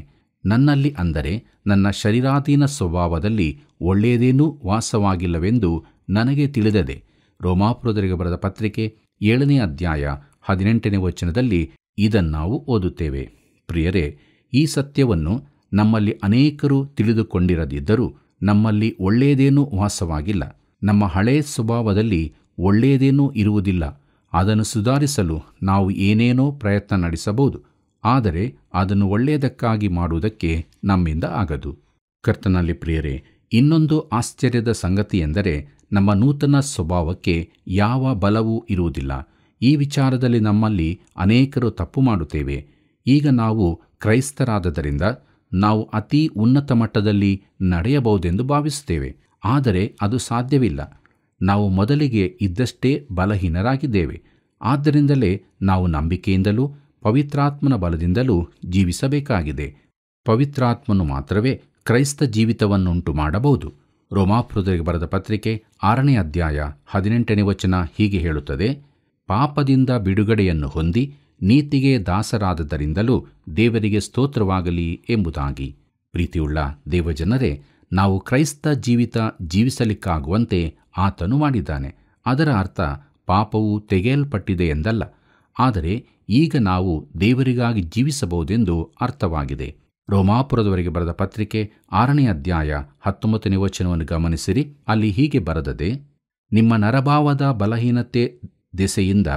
ನನ್ನಲ್ಲಿ ಅಂದರೆ ನನ್ನ ಶರೀರಾಧೀನ ಸ್ವಭಾವದಲ್ಲಿ ಒಳ್ಳೆಯದೇನೂ ವಾಸವಾಗಿಲ್ಲವೆಂದು ನನಗೆ ತಿಳಿದದೆ. ರೋಮಾಪುರದವರಿಗೆ ಬರೆದ ಪತ್ರಿಕೆ 7ನೇ ಅಧ್ಯಾಯ 18ನೇ ವಚನದಲ್ಲಿ ಇದನ್ನಾವು ಓದುತ್ತೇವೆ. ಪ್ರಿಯರೇ, ಈ ಸತ್ಯವನ್ನು ನಮ್ಮಲ್ಲಿ ಅನೇಕರು ತಿಳಿದುಕೊಂಡಿರದಿದ್ದರೂ ನಮ್ಮಲ್ಲಿ ಒಳ್ಳೆಯದೇನೂ ವಾಸವಾಗಿಲ್ಲ. ನಮ್ಮ ಹಳೆಯ ಸ್ವಭಾವದಲ್ಲಿ ಒಳ್ಳೆಯದೇನೂ ಇರುವುದಿಲ್ಲ. ಅದನ್ನು ಸುಧಾರಿಸಲು ನಾವು ಏನೇನೋ ಪ್ರಯತ್ನ ನಡೆಸಬಹುದು, ಆದರೆ ಅದನ್ನು ಒಳ್ಳೆಯದಕ್ಕಾಗಿ ಮಾಡುವುದಕ್ಕೆ ನಮ್ಮಿಂದ ಆಗದು. ಕರ್ತನಲ್ಲಿ ಪ್ರಿಯರೇ, ಇನ್ನೊಂದು ಆಶ್ಚರ್ಯದ ಸಂಗತಿಯೆಂದರೆ ನಮ್ಮ ನೂತನ ಸ್ವಭಾವಕ್ಕೆ ಯಾವ ಬಲವೂ ಇರುವುದಿಲ್ಲ. ಈ ವಿಚಾರದಲ್ಲಿ ನಮ್ಮಲ್ಲಿ ಅನೇಕರು ತಪ್ಪು ಮಾಡುತ್ತೇವೆ. ಈಗ ನಾವು ಕ್ರೈಸ್ತರಾದದರಿಂದ ನಾವು ಅತಿ ಉನ್ನತ ಮಟ್ಟದಲ್ಲಿ ನಡೆಯಬಹುದೆಂದು ಭಾವಿಸುತ್ತೇವೆ, ಆದರೆ ಅದು ಸಾಧ್ಯವಿಲ್ಲ. ನಾವು ಮೊದಲಿಗೆ ಇದ್ದಷ್ಟೇ ಬಲಹೀನರಾಗಿದ್ದೇವೆ. ಆದ್ದರಿಂದಲೇ ನಾವು ನಂಬಿಕೆಯಿಂದಲೂ ಪವಿತ್ರಾತ್ಮನ ಬಲದಿಂದಲೂ ಜೀವಿಸಬೇಕಾಗಿದೆ. ಪವಿತ್ರಾತ್ಮನು ಮಾತ್ರವೇ ಕ್ರೈಸ್ತ ಜೀವಿತವನ್ನುಂಟು ಮಾಡಬಹುದು. ರೋಮಾಪುರದವರಿಗೆ ಬರೆದ ಪತ್ರಿಕೆ 6ನೇ ಅಧ್ಯಾಯ 18ನೇ ವಚನ ಹೀಗೆ ಹೇಳುತ್ತದೆ, ಪಾಪದಿಂದ ಬಿಡುಗಡೆಯನ್ನು ಹೊಂದಿ ನೀತಿಗೆ ದಾಸರಾದದರಿಂದಲೂ ದೇವರಿಗೆ ಸ್ತೋತ್ರವಾಗಲಿ ಎಂಬುದಾಗಿ. ಪ್ರೀತಿಯುಳ್ಳ ದೇವಜನರೇ, ನಾವು ಕ್ರೈಸ್ತ ಜೀವಿತ ಜೀವಿಸಲಿಕ್ಕಾಗುವಂತೆ ಆತನು ಮಾಡಿದ್ದಾನೆ. ಅದರ ಅರ್ಥ ಪಾಪವು ತೆಗೆಯಲ್ಪಟ್ಟಿದೆ ಎಂದಲ್ಲ, ಆದರೆ ಈಗ ನಾವು ದೇವರಿಗಾಗಿ ಜೀವಿಸಬಹುದೆಂದು ಅರ್ಥವಾಗಿದೆ. ರೋಮಾಪುರದವರಿಗೆ ಬರೆದ ಪತ್ರಿಕೆ 6ನೇ ಅಧ್ಯಾಯ 19ನೇ ವಚನವನ್ನು ಗಮನಿಸಿರಿ. ಅಲ್ಲಿ ಹೀಗೆ ಬರೆದದೆ, ನಿಮ್ಮ ನರಭಾವದ ಬಲಹೀನತೆ ದೆಸೆಯಿಂದ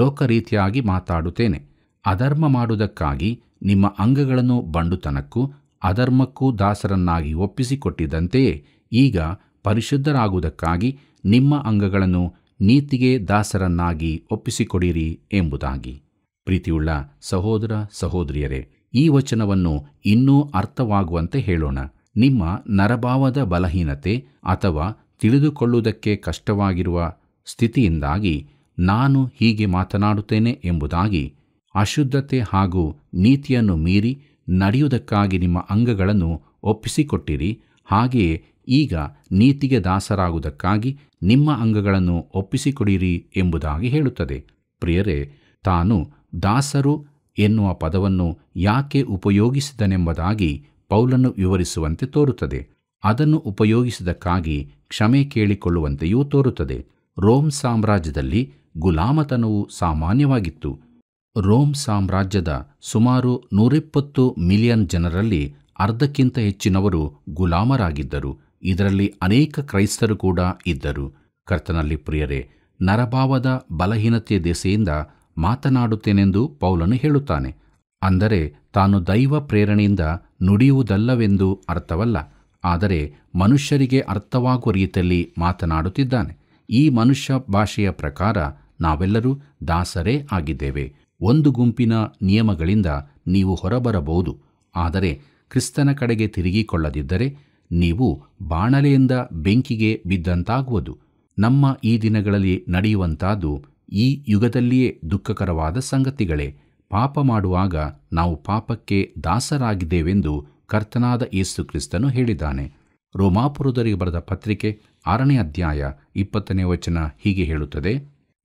ಲೋಕರೀತಿಯಾಗಿ ಮಾತಾಡುತ್ತೇನೆ. ಅಧರ್ಮ ಮಾಡುವುದಕ್ಕಾಗಿ ನಿಮ್ಮ ಅಂಗಗಳನ್ನು ಬಂಡುತನಕ್ಕೂ ಅಧರ್ಮಕ್ಕೂ ದಾಸರನ್ನಾಗಿ ಒಪ್ಪಿಸಿಕೊಟ್ಟಿದ್ದಂತೆಯೇ ಈಗ ಪರಿಶುದ್ಧರಾಗುವುದಕ್ಕಾಗಿ ನಿಮ್ಮ ಅಂಗಗಳನ್ನು ನೀತಿಗೆ ದಾಸರನ್ನಾಗಿ ಒಪ್ಪಿಸಿಕೊಡಿರಿ ಎಂಬುದಾಗಿ. ಪ್ರೀತಿಯುಳ್ಳ ಸಹೋದರ ಸಹೋದರಿಯರೇ, ಈ ವಚನವನ್ನು ಇನ್ನೂ ಅರ್ಥವಾಗುವಂತೆ ಹೇಳೋಣ. ನಿಮ್ಮ ನರಭಾವದ ಬಲಹೀನತೆ ಅಥವಾ ತಿಳಿದುಕೊಳ್ಳುವುದಕ್ಕೆ ಕಷ್ಟವಾಗಿರುವ ಸ್ಥಿತಿಯಿಂದಾಗಿ ನಾನು ಹೀಗೆ ಮಾತನಾಡುತ್ತೇನೆ ಎಂಬುದಾಗಿ ಅಶುದ್ಧತೆ ಹಾಗೂ ನೀತಿಯನ್ನು ಮೀರಿ ನಡೆಯುವುದಕ್ಕಾಗಿ ನಿಮ್ಮ ಅಂಗಗಳನ್ನು ಒಪ್ಪಿಸಿಕೊಟ್ಟಿರಿ. ಹಾಗೆಯೇ ಈಗ ನೀತಿಗೆ ದಾಸರಾಗುವುದಕ್ಕಾಗಿ ನಿಮ್ಮ ಅಂಗಗಳನ್ನು ಒಪ್ಪಿಸಿಕೊಡಿರಿ ಎಂಬುದಾಗಿ ಹೇಳುತ್ತದೆ. ಪ್ರಿಯರೇ, ತಾನು ದಾಸರು ಎನ್ನುವ ಪದವನ್ನು ಯಾಕೆ ಉಪಯೋಗಿಸಿದನೆಂಬುದಾಗಿ ಪೌಲನು ವಿವರಿಸುವಂತೆ ತೋರುತ್ತದೆ. ಅದನ್ನು ಉಪಯೋಗಿಸಿದಕ್ಕಾಗಿ ಕ್ಷಮೆ ಕೇಳಿಕೊಳ್ಳುವಂತೆಯೂ ತೋರುತ್ತದೆ. ರೋಮ್ ಸಾಮ್ರಾಜ್ಯದಲ್ಲಿ ಗುಲಾಮತನವು ಸಾಮಾನ್ಯವಾಗಿತ್ತು. ರೋಮ್ ಸಾಮ್ರಾಜ್ಯದ ಸುಮಾರು 120 ಮಿಲಿಯನ್ ಜನರಲ್ಲಿ ಅರ್ಧಕ್ಕಿಂತ ಹೆಚ್ಚಿನವರು ಗುಲಾಮರಾಗಿದ್ದರು. ಇದರಲ್ಲಿ ಅನೇಕ ಕ್ರೈಸ್ತರು ಕೂಡ ಇದ್ದರು. ಕರ್ತನಲ್ಲಿ ಪ್ರಿಯರೇ, ನರಭಾವದ ಬಲಹೀನತೆಯ ದೆಸೆಯಿಂದ ಮಾತನಾಡುತ್ತೇನೆಂದು ಪೌಲನು ಹೇಳುತ್ತಾನೆ. ಅಂದರೆ ತಾನು ದೈವ ಪ್ರೇರಣೆಯಿಂದ ನುಡಿಯುವುದಲ್ಲವೆಂದು ಅರ್ಥವಲ್ಲ, ಆದರೆ ಮನುಷ್ಯರಿಗೆ ಅರ್ಥವಾಗುವ ರೀತಿಯಲ್ಲಿ ಮಾತನಾಡುತ್ತಿದ್ದಾನೆ. ಈ ಮನುಷ್ಯ ಭಾಷೆಯ ಪ್ರಕಾರ ನಾವೆಲ್ಲರೂ ದಾಸರೇ ಆಗಿದ್ದೇವೆ. ಒಂದು ಗುಂಪಿನ ನಿಯಮಗಳಿಂದ ನೀವು ಹೊರಬರಬಹುದು, ಆದರೆ ಕ್ರಿಸ್ತನ ಕಡೆಗೆ ತಿರುಗಿಕೊಳ್ಳದಿದ್ದರೆ ನೀವು ಬಾಣಲೆಯಿಂದ ಬೆಂಕಿಗೆ ಬಿದ್ದಂತಾಗುವುದು. ನಮ್ಮ ಈ ದಿನಗಳಲ್ಲಿ ನಡೆಯುವಂತಾದ್ದು ಈ ಯುಗದಲ್ಲಿಯೇ ದುಃಖಕರವಾದ ಸಂಗತಿಗಳೇ. ಪಾಪ ಮಾಡುವಾಗ ನಾವು ಪಾಪಕ್ಕೆ ದಾಸರಾಗಿದ್ದೇವೆಂದು ಕರ್ತನಾದ ಯೇಸು ಕ್ರಿಸ್ತನು ಹೇಳಿದ್ದಾನೆ. ರೋಮಾಪುರದವರಿಗೆ ಬರೆದ ಪತ್ರಿಕೆ 6ನೇ ಅಧ್ಯಾಯ 20ನೇ ವಚನ ಹೀಗೆ ಹೇಳುತ್ತದೆ,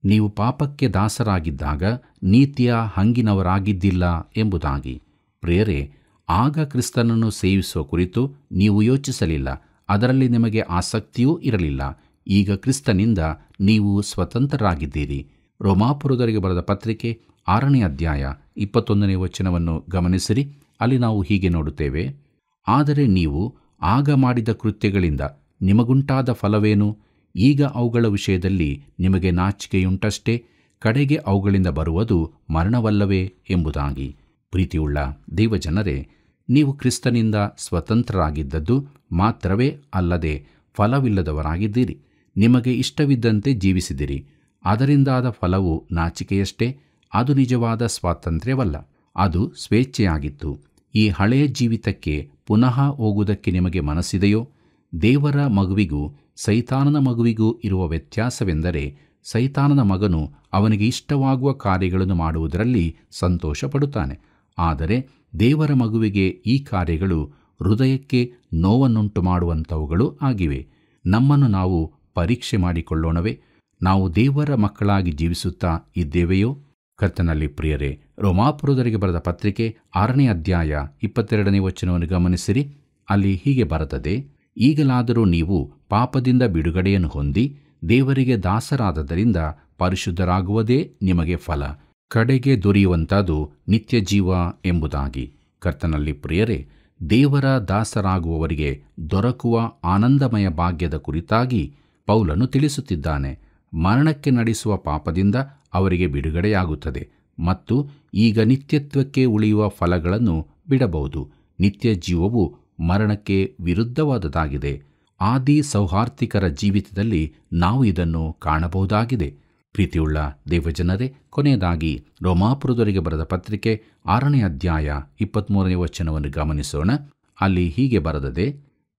ನೀವು ಪಾಪಕ್ಕೆ ದಾಸರಾಗಿದ್ದಾಗ ನೀತಿಯ ಹಂಗಿನವರಾಗಿದ್ದಿಲ್ಲ ಎಂಬುದಾಗಿ. ಪ್ರಿಯರೇ, ಆಗ ಕ್ರಿಸ್ತನನ್ನು ಸೇವಿಸುವ ಕುರಿತು ನೀವು ಯೋಚಿಸಲಿಲ್ಲ, ಅದರಲ್ಲಿ ನಿಮಗೆ ಆಸಕ್ತಿಯೂ ಇರಲಿಲ್ಲ. ಈಗ ಕ್ರಿಸ್ತನಿಂದ ನೀವು ಸ್ವತಂತ್ರರಾಗಿದ್ದೀರಿ. ರೋಮಾಪುರದವರಿಗೆ ಬರೆದ ಪತ್ರಿಕೆ 6ನೇ ಅಧ್ಯಾಯ 21ನೇ ವಚನವನ್ನು ಗಮನಿಸಿರಿ. ಅಲ್ಲಿ ನಾವು ಹೀಗೆ ನೋಡುತ್ತೇವೆ, ಆದರೆ ನೀವು ಆಗ ಮಾಡಿದ ಕೃತ್ಯಗಳಿಂದ ನಿಮಗುಂಟಾದ ಫಲವೇನು? ಈಗ ಅವುಗಳ ವಿಷಯದಲ್ಲಿ ನಿಮಗೆ ನಾಚಿಕೆಯುಂಟಷ್ಟೇ, ಕಡೆಗೆ ಅವುಗಳಿಂದ ಬರುವುದು ಮರಣವಲ್ಲವೇ ಎಂಬುದಾಗಿ. ಪ್ರೀತಿಯುಳ್ಳ ದೇವಜನರೇ, ನೀವು ಕ್ರಿಸ್ತನಿಂದ ಸ್ವತಂತ್ರರಾಗಿದ್ದದ್ದು ಮಾತ್ರವೇ ಅಲ್ಲದೆ ಫಲವಿಲ್ಲದವರಾಗಿದ್ದೀರಿ. ನಿಮಗೆ ಇಷ್ಟವಿದ್ದಂತೆ ಜೀವಿಸಿದಿರಿ. ಅದರಿಂದಾದ ಫಲವು ನಾಚಿಕೆಯಷ್ಟೇ, ಅದು ನಿಜವಾದ ಸ್ವಾತಂತ್ರ್ಯವಲ್ಲ, ಅದು ಸ್ವೇಚ್ಛೆಯಾಗಿತ್ತು. ಈ ಹಳೆಯ ಜೀವಿತಕ್ಕೆ ಪುನಃ ಹೋಗುವುದಕ್ಕೆ ನಿಮಗೆ ಮನಸ್ಸಿದೆಯೋ? ದೇವರ ಮಗುವಿಗೂ ಸೈತಾನನ ಮಗುವಿಗೂ ಇರುವ ವ್ಯತ್ಯಾಸವೆಂದರೆ, ಸೈತಾನನ ಮಗನು ಅವನಿಗೆ ಇಷ್ಟವಾಗುವ ಕಾರ್ಯಗಳನ್ನು ಮಾಡುವುದರಲ್ಲಿ ಸಂತೋಷಪಡುತ್ತಾನೆ, ಆದರೆ ದೇವರ ಮಗುವಿಗೆ ಈ ಕಾರ್ಯಗಳು ಹೃದಯಕ್ಕೆ ನೋವನ್ನುಂಟು ಮಾಡುವಂಥವುಗಳು ಆಗಿವೆ. ನಮ್ಮನ್ನು ನಾವು ಪರೀಕ್ಷೆ ಮಾಡಿಕೊಳ್ಳೋಣವೇ? ನಾವು ದೇವರ ಮಕ್ಕಳಾಗಿ ಜೀವಿಸುತ್ತಾ ಇದ್ದೇವೆಯೋ? ಕರ್ತನಲ್ಲಿ ಪ್ರಿಯರೇ, ರೋಮಾಪುರದವರಿಗೆ ಬರೆದ ಪತ್ರಿಕೆ 6ನೇ ಅಧ್ಯಾಯ 22ನೇ ವಚನವನ್ನು ಗಮನಿಸಿರಿ. ಅಲ್ಲಿ ಹೀಗೆ ಬರೆದದೆ, ಈಗಲಾದರೂ ನೀವು ಪಾಪದಿಂದ ಬಿಡುಗಡೆಯನ್ನು ಹೊಂದಿ ದೇವರಿಗೆ ದಾಸರಾದದರಿಂದ ಪರಿಶುದ್ಧರಾಗುವುದೇ ನಿಮಗೆ ಫಲ, ಕಡೆಗೆ ದೊರೆಯುವಂಥದ್ದು ನಿತ್ಯ ಜೀವ ಎಂಬುದಾಗಿ. ಕರ್ತನಲ್ಲಿ ಪ್ರಿಯರೇ, ದೇವರ ದಾಸರಾಗುವವರಿಗೆ ದೊರಕುವ ಆನಂದಮಯ ಭಾಗ್ಯದ ಕುರಿತಾಗಿ ಪೌಲನು ತಿಳಿಸುತ್ತಿದ್ದಾನೆ. ಮರಣಕ್ಕೆ ನಡೆಸುವ ಪಾಪದಿಂದ ಅವರಿಗೆ ಬಿಡುಗಡೆಯಾಗುತ್ತದೆ ಮತ್ತು ಈಗ ನಿತ್ಯತ್ವಕ್ಕೆ ಉಳಿಯುವ ಫಲಗಳನ್ನು ಬಿಡಬಹುದು. ನಿತ್ಯ ಜೀವವು ಮರಣಕ್ಕೆ ವಿರುದ್ಧವಾದದ್ದಾಗಿದೆ. ಆದಿ ಸೌಹಾರ್ದಿಕರ ಜೀವಿತದಲ್ಲಿ ನಾವು ಇದನ್ನು ಕಾಣಬಹುದಾಗಿದೆ. ಪ್ರೀತಿಯುಳ್ಳ ದೇವಜನರೇ, ಕೊನೆಯದಾಗಿ ರೋಮಾಪುರದವರಿಗೆ ಬರೆದ ಪತ್ರಿಕೆ 6ನೇ ಅಧ್ಯಾಯ 23ನೇ ವಚನವನ್ನು ಗಮನಿಸೋಣ. ಅಲ್ಲಿ ಹೀಗೆ ಬರೆದದೆ,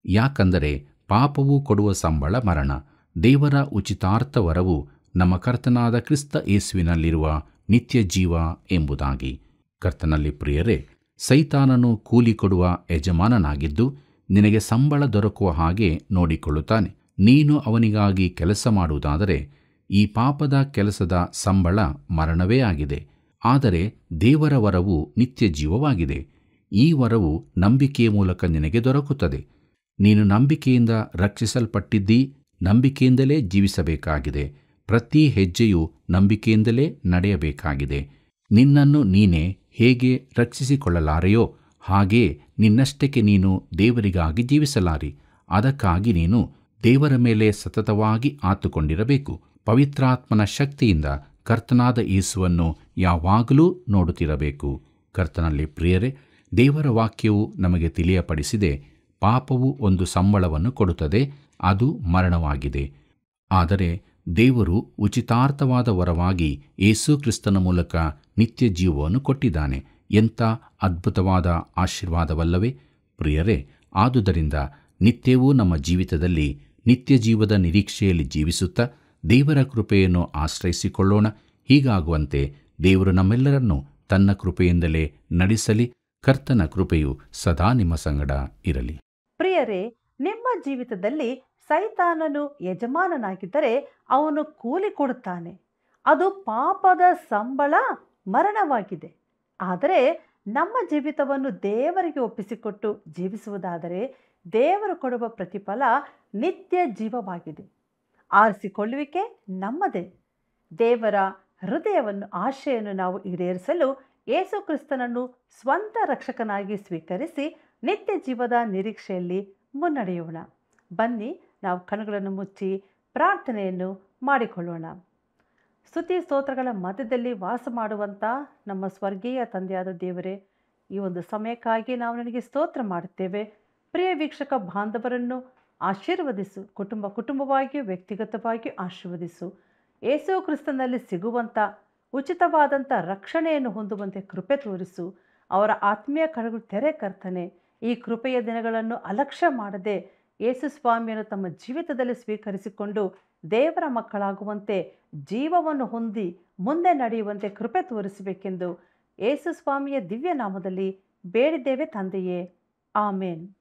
ಯಾಕಂದರೆ ಪಾಪವು ಕೊಡುವ ಸಂಬಳ ಮರಣ, ದೇವರ ಉಚಿತಾರ್ಥ ವರವು ನಮ್ಮ ಕರ್ತನಾದ ಕ್ರಿಸ್ತ ಯೇಸುವಿನಲ್ಲಿರುವ ನಿತ್ಯ ಜೀವ ಎಂಬುದಾಗಿ. ಕರ್ತನಲ್ಲಿ ಪ್ರಿಯರೇ, ಸೈತಾನನು ಕೂಲಿ ಕೊಡುವ ಯಜಮಾನನಾಗಿದ್ದು ನಿನಗೆ ಸಂಬಳ ದೊರಕುವ ಹಾಗೆ ನೋಡಿಕೊಳ್ಳುತ್ತಾನೆ. ನೀನು ಅವನಿಗಾಗಿ ಕೆಲಸ ಮಾಡುವುದಾದರೆ ಈ ಪಾಪದ ಕೆಲಸದ ಸಂಬಳ ಮರಣವೇ ಆಗಿದೆ. ಆದರೆ ದೇವರ ವರವು ನಿತ್ಯ ಜೀವವಾಗಿದೆ. ಈ ವರವು ನಂಬಿಕೆಯ ಮೂಲಕ ನಿನಗೆ ದೊರಕುತ್ತದೆ. ನೀನು ನಂಬಿಕೆಯಿಂದ ರಕ್ಷಿಸಲ್ಪಟ್ಟಿದ್ದೀ, ನಂಬಿಕೆಯಿಂದಲೇ ಜೀವಿಸಬೇಕಾಗಿದೆ. ಪ್ರತಿ ಹೆಜ್ಜೆಯೂ ನಂಬಿಕೆಯಿಂದಲೇ ನಡೆಯಬೇಕಾಗಿದೆ. ನಿನ್ನನ್ನು ನೀನೇ ಹೇಗೆ ರಕ್ಷಿಸಿಕೊಳ್ಳಲಾರೆಯೋ ಹಾಗೇ ನಿನ್ನಷ್ಟಕ್ಕೆ ನೀನು ದೇವರಿಗಾಗಿ ಜೀವಿಸಲಾರಿ. ಅದಕ್ಕಾಗಿ ನೀನು ದೇವರ ಮೇಲೆ ಸತತವಾಗಿ ಆತುಕೊಂಡಿರಬೇಕು. ಪವಿತ್ರಾತ್ಮನ ಶಕ್ತಿಯಿಂದ ಕರ್ತನಾದ ಯೇಸುವನ್ನು ಯಾವಾಗಲೂ ನೋಡುತ್ತಿರಬೇಕು. ಕರ್ತನಲ್ಲಿ ಪ್ರಿಯರೇ, ದೇವರ ವಾಕ್ಯವು ನಮಗೆ ತಿಳಿಯಪಡಿಸಿದೆ, ಪಾಪವು ಒಂದು ಸಂಬಳವನ್ನು ಕೊಡುತ್ತದೆ, ಅದು ಮರಣವಾಗಿದೆ. ಆದರೆ ದೇವರು ಉಚಿತಾರ್ಥವಾದ ವರವಾಗಿ ಯೇಸು ಕ್ರಿಸ್ತನ ಮೂಲಕ ನಿತ್ಯ ಜೀವವನ್ನು ಕೊಟ್ಟಿದ್ದಾನೆ. ಎಂಥ ಅದ್ಭುತವಾದ ಆಶೀರ್ವಾದವಲ್ಲವೇ ಪ್ರಿಯರೇ? ಆದುದರಿಂದ ನಿತ್ಯವೂ ನಮ್ಮ ಜೀವಿತದಲ್ಲಿ ನಿತ್ಯ ಜೀವದ ನಿರೀಕ್ಷೆಯಲ್ಲಿ ಜೀವಿಸುತ್ತಾ ದೇವರ ಕೃಪೆಯನ್ನು ಆಶ್ರಯಿಸಿಕೊಳ್ಳೋಣ. ಹೀಗಾಗುವಂತೆ ದೇವರು ನಮ್ಮೆಲ್ಲರನ್ನೂ ತನ್ನ ಕೃಪೆಯಿಂದಲೇ ನಡೆಸಲಿ. ಕರ್ತನ ಕೃಪೆಯು ಸದಾ ನಿಮ್ಮ ಸಂಗಡ ಇರಲಿ. ಪ್ರಿಯರೇ, ನಿಮ್ಮ ಜೀವಿತದಲ್ಲಿ ಸೈತಾನನು ಯಜಮಾನನಾಗಿದ್ದರೆ ಅವನು ಕೂಲಿ ಕೊಡುತ್ತಾನೆ. ಅದು ಪಾಪದ ಸಂಬಳ ಮರಣವಾಗಿದೆ. ಆದರೆ ನಮ್ಮ ಜೀವಿತವನ್ನು ದೇವರಿಗೆ ಒಪ್ಪಿಸಿಕೊಟ್ಟು ಜೀವಿಸುವುದಾದರೆ ದೇವರು ಕೊಡುವ ಪ್ರತಿಫಲ ನಿತ್ಯ ಜೀವವಾಗಿದೆ. ಆರಿಸಿಕೊಳ್ಳುವಿಕೆ ನಮ್ಮದೇ. ದೇವರ ಹೃದಯವನ್ನು ಆಶೆಯನ್ನು ನಾವು ಈಡೇರಿಸಲು ಯೇಸು ಕ್ರಿಸ್ತನನ್ನು ಸ್ವಂತ ರಕ್ಷಕನಾಗಿ ಸ್ವೀಕರಿಸಿ ನಿತ್ಯ ಜೀವದ ನಿರೀಕ್ಷೆಯಲ್ಲಿ ಮುನ್ನಡೆಯೋಣ. ಬನ್ನಿ, ನಾವು ಕಣ್ಣುಗಳನ್ನು ಮುಚ್ಚಿ ಪ್ರಾರ್ಥನೆಯನ್ನು ಮಾಡಿಕೊಳ್ಳೋಣ. ಸ್ತುತಿ ಸ್ತೋತ್ರಗಳ ಮಧ್ಯದಲ್ಲಿ ವಾಸ ಮಾಡುವಂಥ ನಮ್ಮ ಸ್ವರ್ಗೀಯ ತಂದೆಯಾದ ದೇವರೇ, ಈ ಒಂದು ಸಮಯಕ್ಕಾಗಿ ನಾವು ನನಗೆ ಸ್ತೋತ್ರ ಮಾಡುತ್ತೇವೆ. ಪ್ರಿಯ ವೀಕ್ಷಕ ಬಾಂಧವರನ್ನು ಆಶೀರ್ವದಿಸು. ಕುಟುಂಬವಾಗಿಯೂ ವ್ಯಕ್ತಿಗತವಾಗಿಯೂ ಆಶೀರ್ವದಿಸು. ಯೇಸು ಕ್ರಿಸ್ತನಲ್ಲಿ ಸಿಗುವಂಥ ಉಚಿತವಾದಂಥ ರಕ್ಷಣೆಯನ್ನು ಹೊಂದುವಂತೆ ಕೃಪೆ ತೋರಿಸು. ಅವರ ಆತ್ಮೀಯ ಕಣ್ಣುಗಳು ತೆರೆ ಕರ್ತನೆ. ಈ ಕೃಪೆಯ ದಿನಗಳನ್ನು ಅಲಕ್ಷ್ಯ ಮಾಡದೆ ಯೇಸು ಸ್ವಾಮಿಯನ್ನು ತಮ್ಮ ಜೀವಿತದಲ್ಲಿ ಸ್ವೀಕರಿಸಿಕೊಂಡು ದೇವರ ಮಕ್ಕಳಾಗುವಂತೆ ಜೀವವನ್ನು ಹೊಂದಿ ಮುಂದೆ ನಡೆಯುವಂತೆ ಕೃಪೆ ತೋರಿಸಬೇಕೆಂದು ಯೇಸು ಸ್ವಾಮಿಯ ದಿವ್ಯ ನಾಮದಲ್ಲಿ ಬೇಡಿದ್ದೇವೆ ತಂದೆಯೇ, ಆಮೇನ್.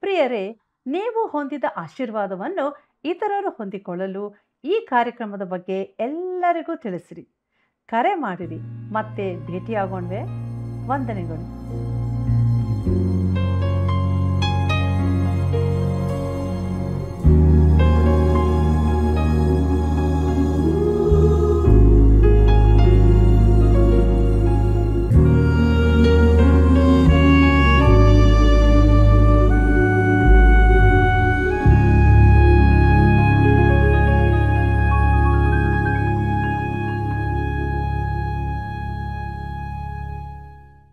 ಪ್ರಿಯರೇ, ನೀವು ಹೊಂದಿದ ಆಶೀರ್ವಾದವನ್ನು ಇತರರು ಹೊಂದಿಕೊಳ್ಳಲು ಈ ಕಾರ್ಯಕ್ರಮದ ಬಗ್ಗೆ ಎಲ್ಲರಿಗೂ ತಿಳಿಸಿರಿ. ಕರೆ ಮಾಡಿರಿ. ಮತ್ತೆ ಭೇಟಿಯಾಗೋಣವೇ. ವಂದನೆಗಳು.